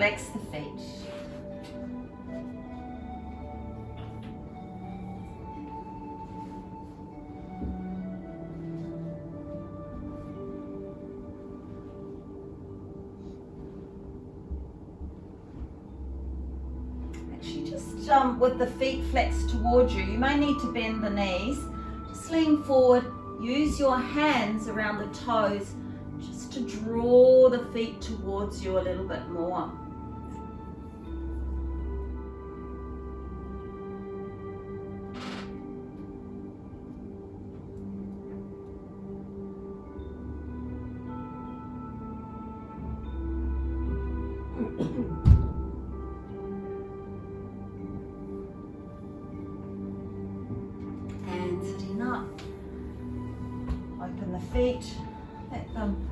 relax the feet. With the feet flexed towards you, you may need to bend the knees. Just lean forward, use your hands around the toes just to draw the feet towards you a little bit more. Open the feet, let them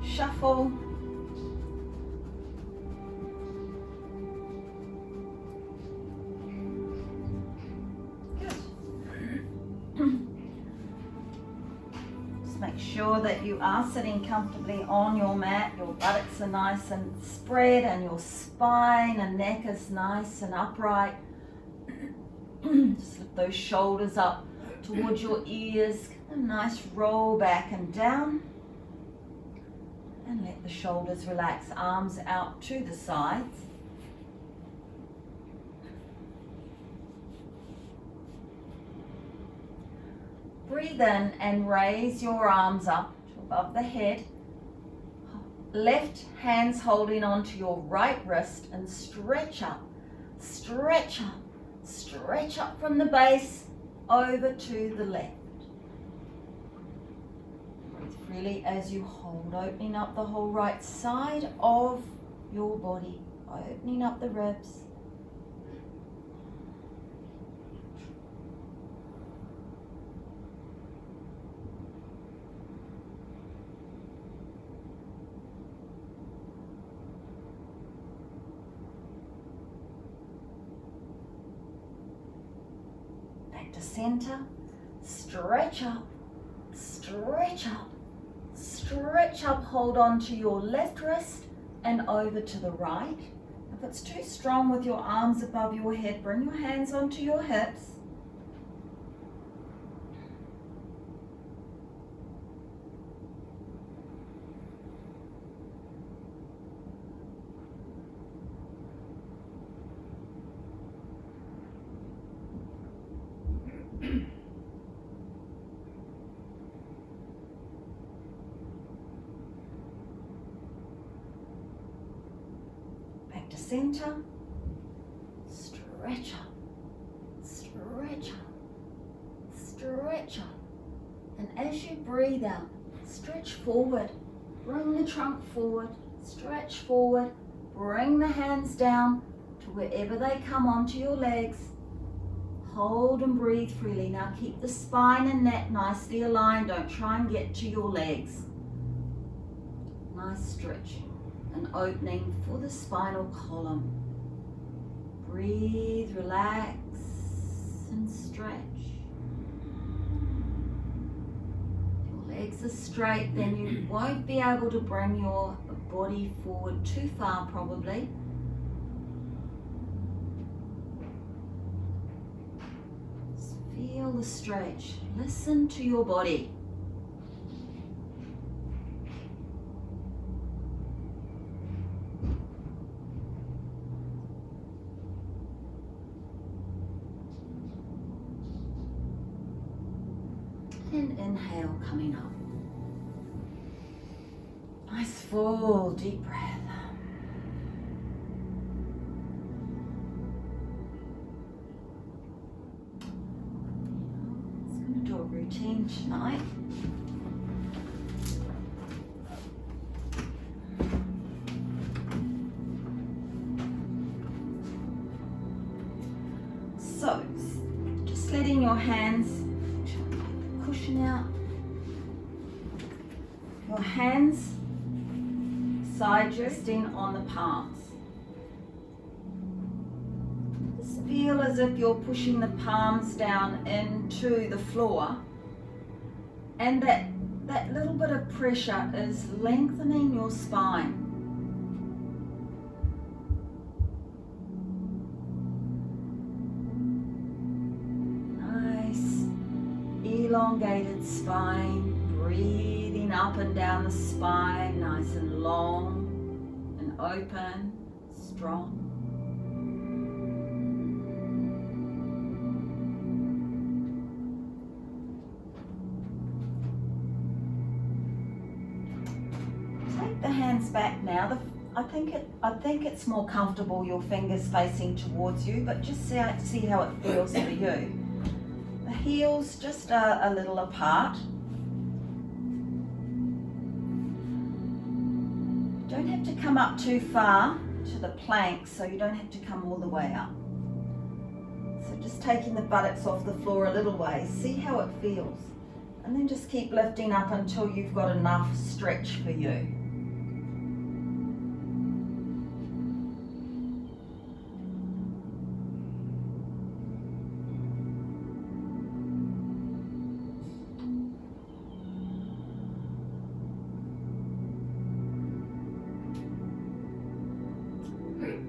shuffle. Good. Just make sure that you are sitting comfortably on your mat. Your buttocks are nice and spread and your spine and neck is nice and upright. Just lift those shoulders up towards your ears. A nice roll back and down, and let the shoulders relax, arms out to the sides. Breathe in and raise your arms up to above the head. Left hand's holding onto your right wrist and stretch up, stretch up, stretch up from the base over to the left. Really, as you hold, opening up the whole right side of your body, opening up the ribs. Back to center, stretch up, stretch up. Stretch up, hold on to your left wrist and over to the right. If it's too strong with your arms above your head, bring your hands onto your hips. To center, stretch up, stretch up, stretch up, and as you breathe out, stretch forward, bring the trunk forward, stretch forward, bring the hands down to wherever they come onto your legs. Hold and breathe freely. Now keep the spine and neck nicely aligned, don't try and get to your legs. Nice stretch. An opening for the spinal column. Breathe, relax, and stretch. If your legs are straight, then you won't be able to bring your body forward too far, probably. Just feel the stretch. Listen to your body. And inhale coming up. Nice full deep breath. I'm going to do a routine tonight. So, just letting your hands cushion out. Your hands side resting on the palms. Just feel as if you're pushing the palms down into the floor, and that little bit of pressure is lengthening your spine. elongated spine, breathing up and down the spine, nice and long and open, strong. Take the hands back now. I think it's more comfortable your fingers facing towards you, but just see how it feels for you. The heels just a little apart. Don't have to come up too far to the plank, so you don't have to come all the way up. So just taking the buttocks off the floor a little way, see how it feels. And then just keep lifting up until you've got enough stretch for you.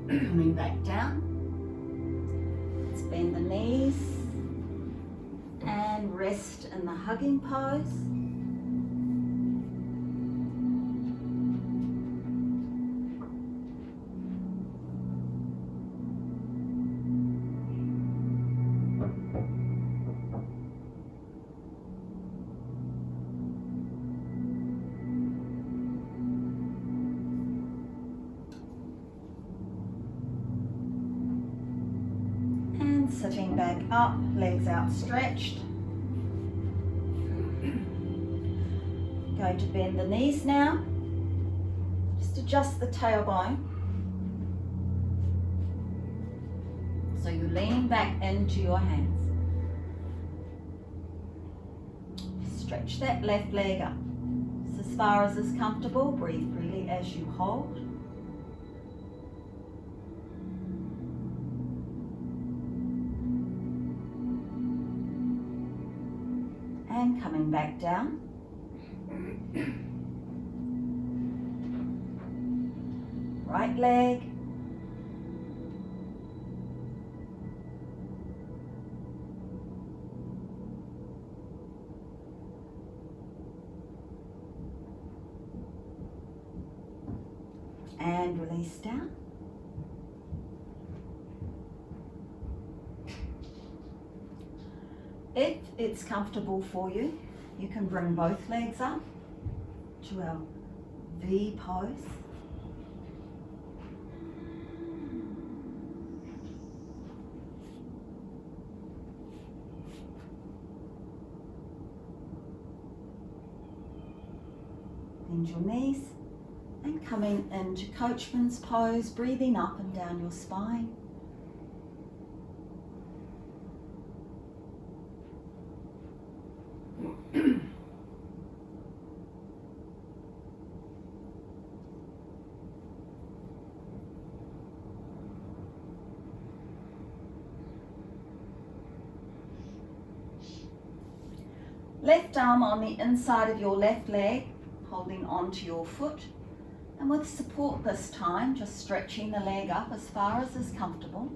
Coming back down, let's bend the knees and rest in the hugging pose. Sitting back up, legs outstretched. Going to bend the knees now. Just adjust the tailbone. So you're leaning back into your hands. Stretch that left leg up. So as far as is comfortable, breathe freely as you hold. And coming back down. Right leg. And release down. If it's comfortable for you, you can bring both legs up to our V pose. Bend your knees and coming into coachman's pose, breathing up and down your spine. Left arm on the inside of your left leg, holding onto your foot, and with support this time, just stretching the leg up as far as is comfortable.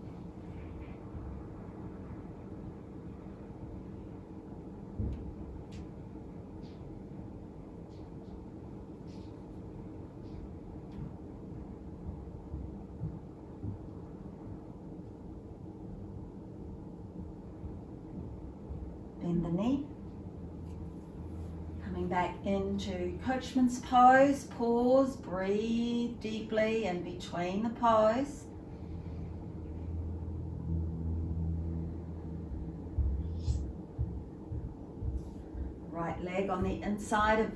Bend the knee. Coming back into coachman's pose, pause, breathe deeply in between the pose. Right leg on the inside of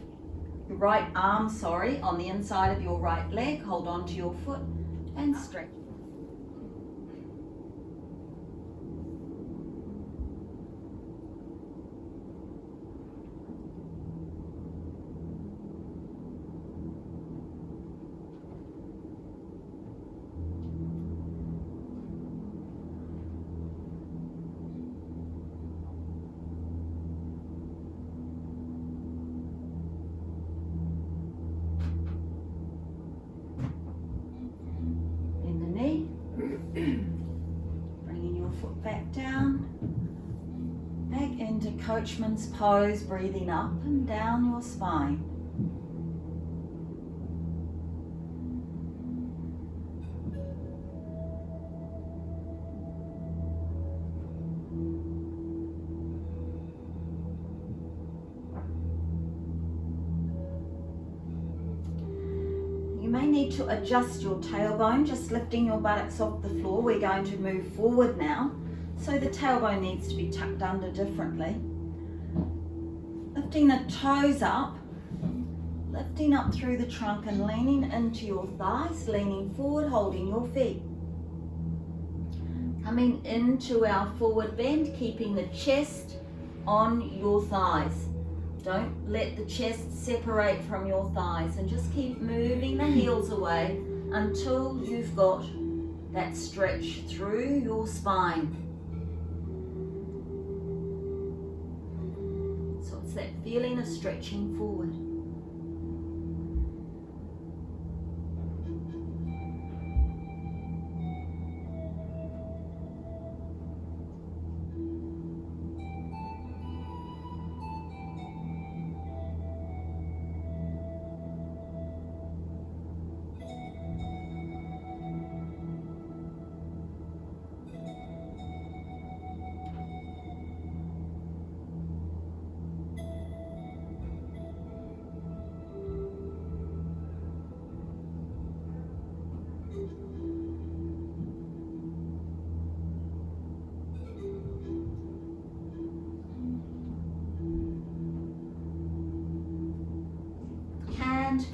your right arm, on the inside of your right leg, hold on to your foot and stretch. Bringing your foot back down, back into coachman's pose, breathing up and down your spine. You may need to adjust your tailbone, just lifting your buttocks off the floor. We're going to move forward now, so the tailbone needs to be tucked under differently. Lifting the toes up, lifting up through the trunk and leaning into your thighs, leaning forward, holding your feet. Coming into our forward bend, keeping the chest on your thighs. Don't let the chest separate from your thighs, and just keep moving the heels away until you've got that stretch through your spine. So it's that feeling of stretching forward.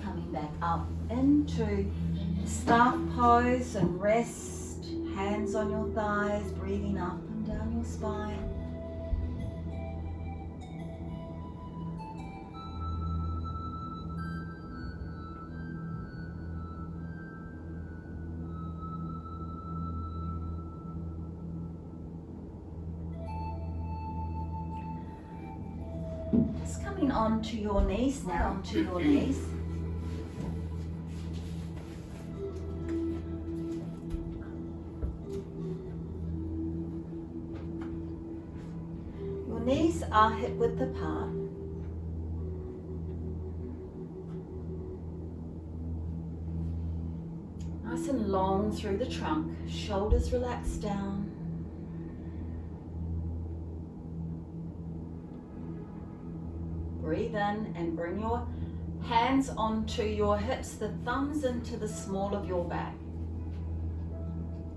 Coming back up into staff pose and rest, hands on your thighs, breathing up and down your spine. Just coming onto your knees now, onto your knees. Your knees are hip width apart. Nice and long through the trunk, shoulders relaxed down. Breathe in and bring your hands onto your hips, the thumbs into the small of your back.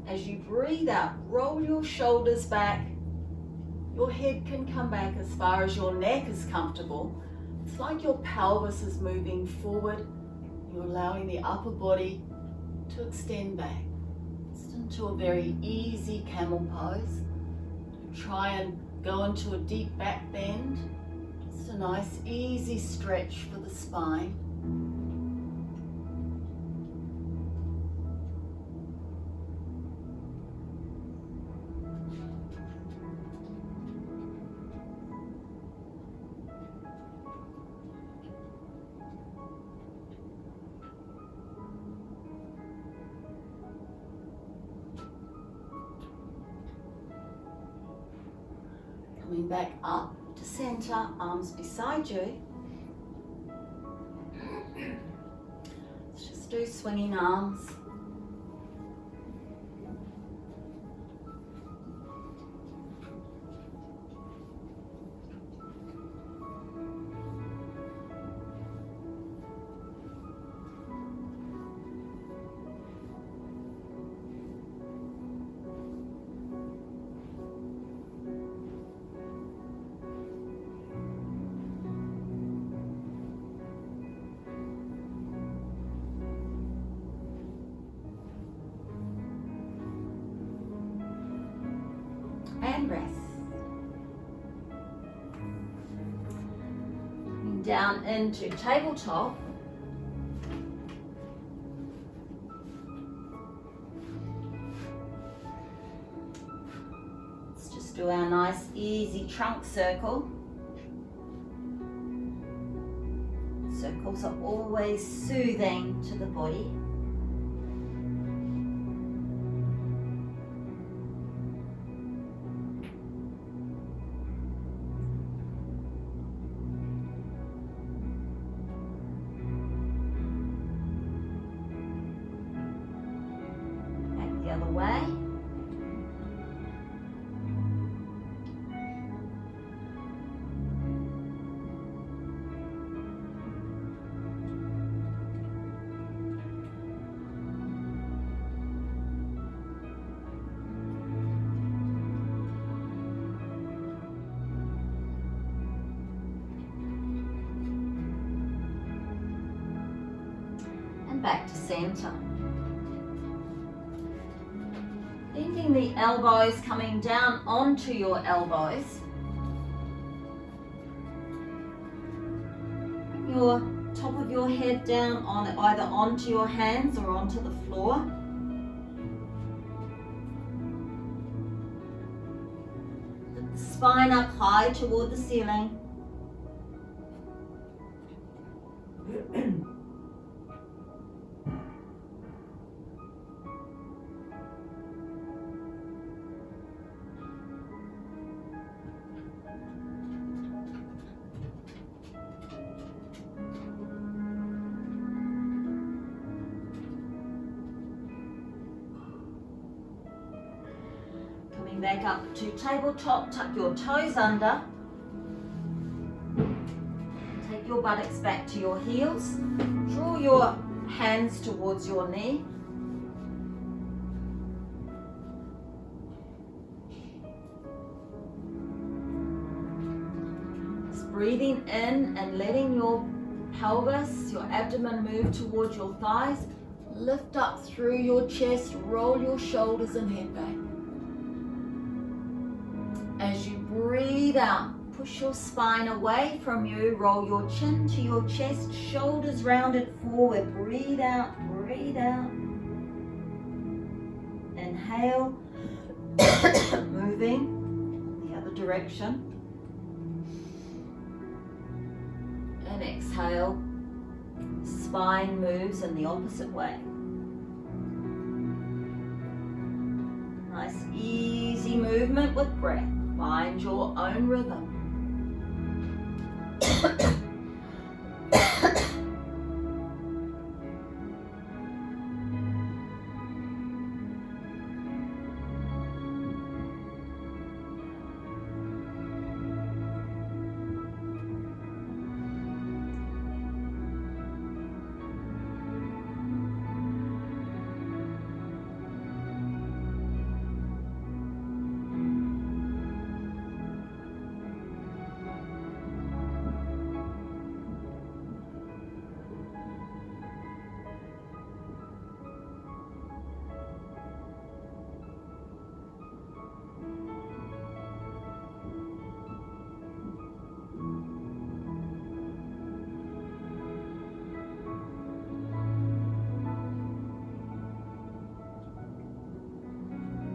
As you breathe out, roll your shoulders back. Your head can come back as far as your neck is comfortable. It's like your pelvis is moving forward. You're allowing the upper body to extend back. Just into a very easy camel pose. Try and go into a deep back bend. Just a nice easy stretch for the spine. Coming back up to center, arms beside you. Let's just do swinging arms. And rest. Coming down into tabletop. Let's just do our nice easy trunk circle. Circles are always soothing to the body. The other way. Back to center. Bending the elbows, coming down onto your elbows. Bring your top of your head down on either onto your hands or onto the floor. Lift the spine up high toward the ceiling. Back up to tabletop, tuck your toes under. Take your buttocks back to your heels. Draw your hands towards your knee. Just breathing in and letting your pelvis, your abdomen move towards your thighs. Lift up through your chest, roll your shoulders and head back. As you breathe out, push your spine away from you, roll your chin to your chest, shoulders rounded forward. Breathe out, breathe out. Inhale, moving the other direction. And exhale, spine moves in the opposite way. Nice, easy movement with breath. Find your own rhythm.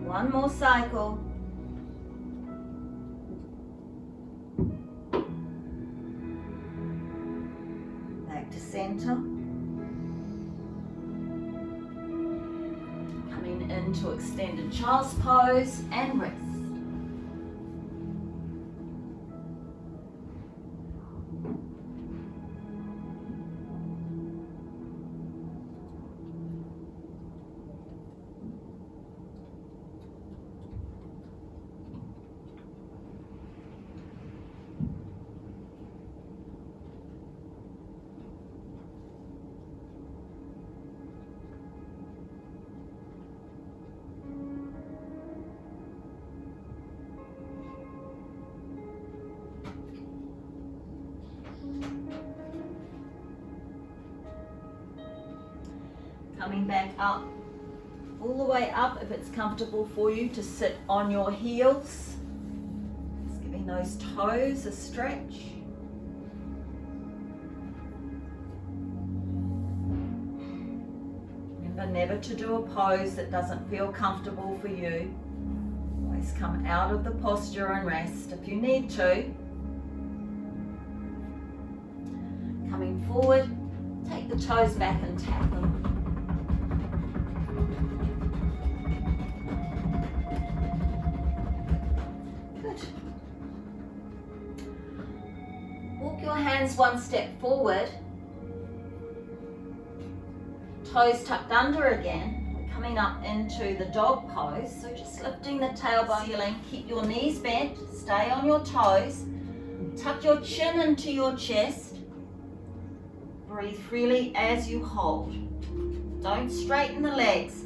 One more cycle. Back to center. Coming into extended child's pose and rest. Coming back up, all the way up if it's comfortable for you to sit on your heels. Just giving those toes a stretch. Remember never to do a pose that doesn't feel comfortable for you. Always come out of the posture and rest if you need to. Coming forward, take the toes back and tap them. Walk your hands one step forward. Toes tucked under again. coming up into the dog pose. So just lifting the tailbone, ceiling, keep your knees bent, stay on your toes, tuck your chin into your chest. Breathe freely as you hold. Don't straighten the legs.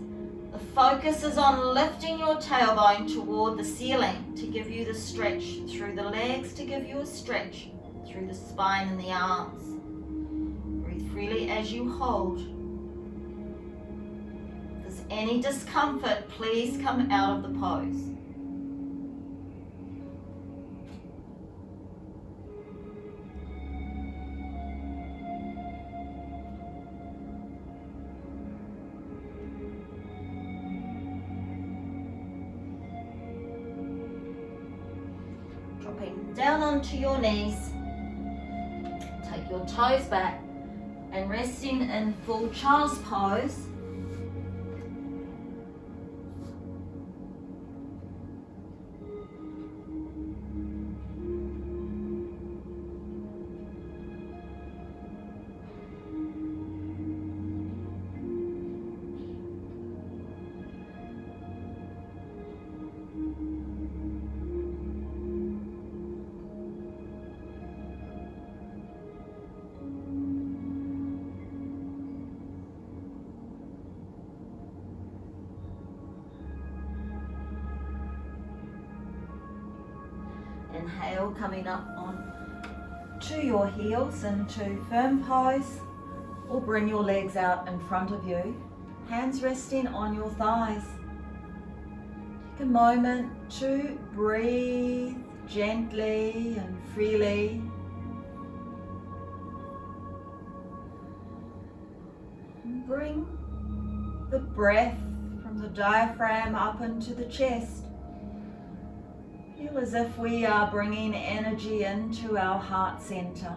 The focus is on lifting your tailbone toward the ceiling to give you the stretch through the legs, to give you a stretch through the spine and the arms. Breathe freely as you hold. If there's any discomfort, please come out of the pose. Dropping down onto your knees, take your toes back and resting in full child's pose. Inhale, coming up on to your heels into firm pose, or bring your legs out in front of you, hands resting on your thighs. Take a moment to breathe gently and freely. And bring the breath from the diaphragm up into the chest. Feel as if we are bringing energy into our heart center.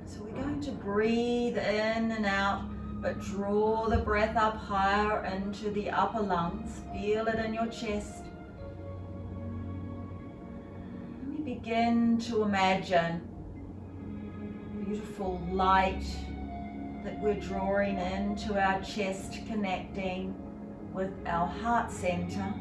So we're going to breathe in and out, but draw the breath up higher into the upper lungs. Feel it in your chest. And we begin to imagine beautiful light that we're drawing into our chest, connecting with our heart center.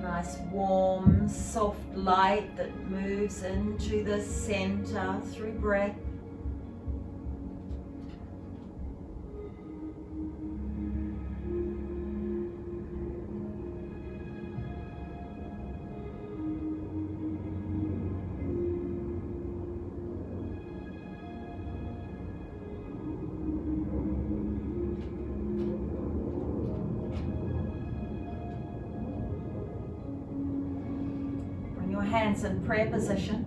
Nice warm, soft light that moves into the center through breath. Hands in prayer position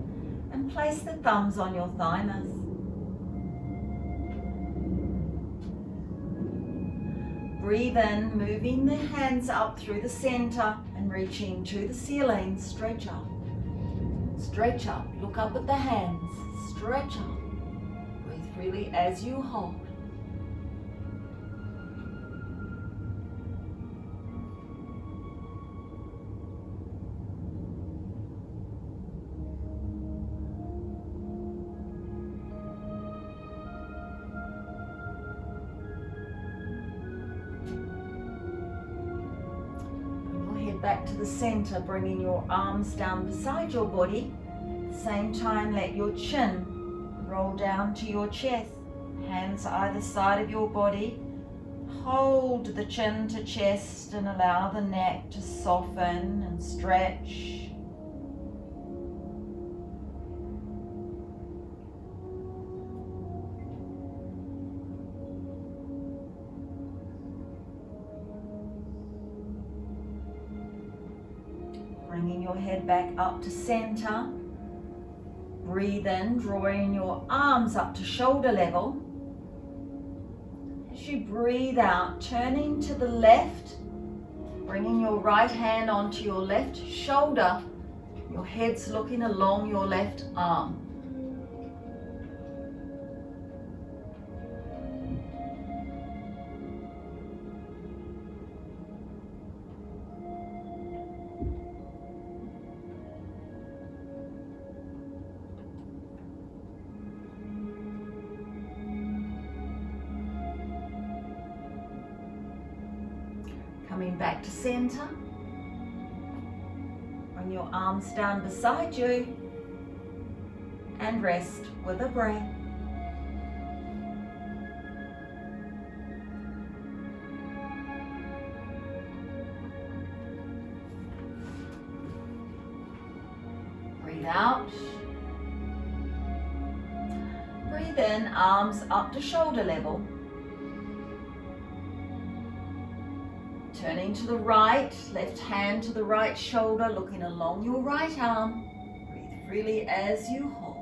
and place the thumbs on your thymus. Breathe in, moving the hands up through the center and reaching to the ceiling. Stretch up. Stretch up. Look up at the hands. Stretch up. Breathe freely as you hold. Back to the center, bringing your arms down beside your body. Same time, let your chin roll down to your chest. Hands either side of your body. Hold the chin to chest and allow the neck to soften and stretch. Bringing your head back up to center. Breathe in, drawing your arms up to shoulder level. As you breathe out, turning to the left, bringing your right hand onto your left shoulder. Your head's looking along your left arm. Coming back to center. Bring your arms down beside you and rest with a breath. Breathe out. Breathe in, arms up to shoulder level. Turning to the right, left hand to the right shoulder, looking along your right arm. Breathe freely as you hold.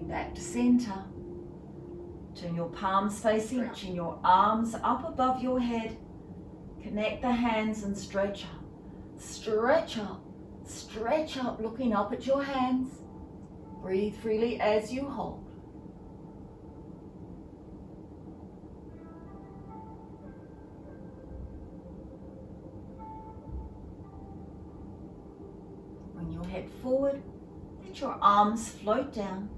Back to center. Turn your palms facing, reaching your arms up above your head. Connect the hands and stretch up. Stretch up. Stretch up, looking up at your hands. Breathe freely as you hold. Bring your head forward. Let your arms float down.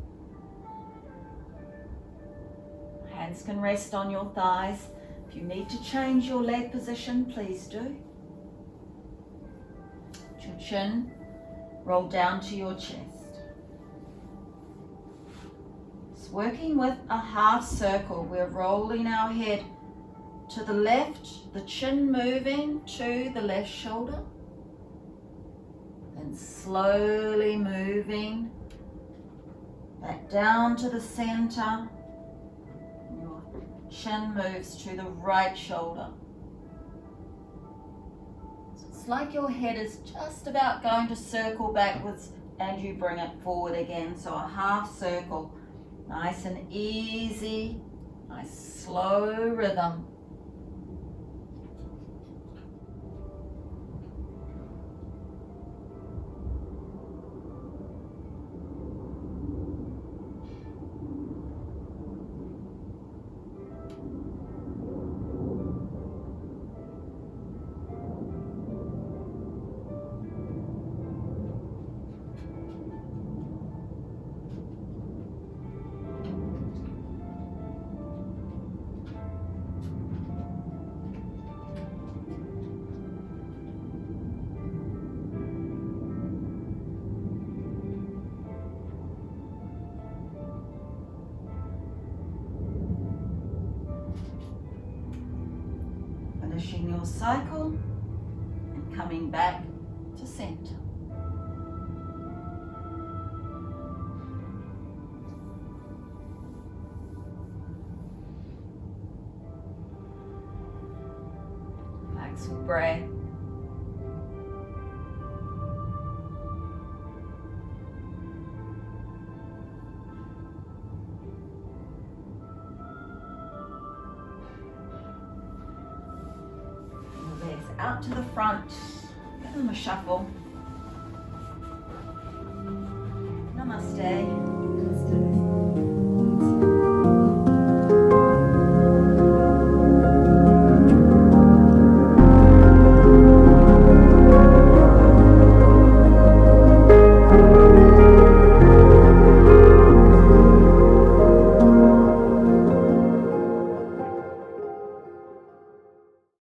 Hands can rest on your thighs. If you need to change your leg position, please do. Let your chin roll down to your chest. Just working with a half circle. We're rolling our head to the left, the chin moving to the left shoulder. Then slowly moving back down to the center. Chin moves to the right shoulder. So it's like your head is just about going to circle backwards and you bring it forward again. So a half circle, nice and easy, nice slow rhythm. Finishing your cycle and coming back to center. Relax your breath. Out to the front, give them a shuffle. Namaste.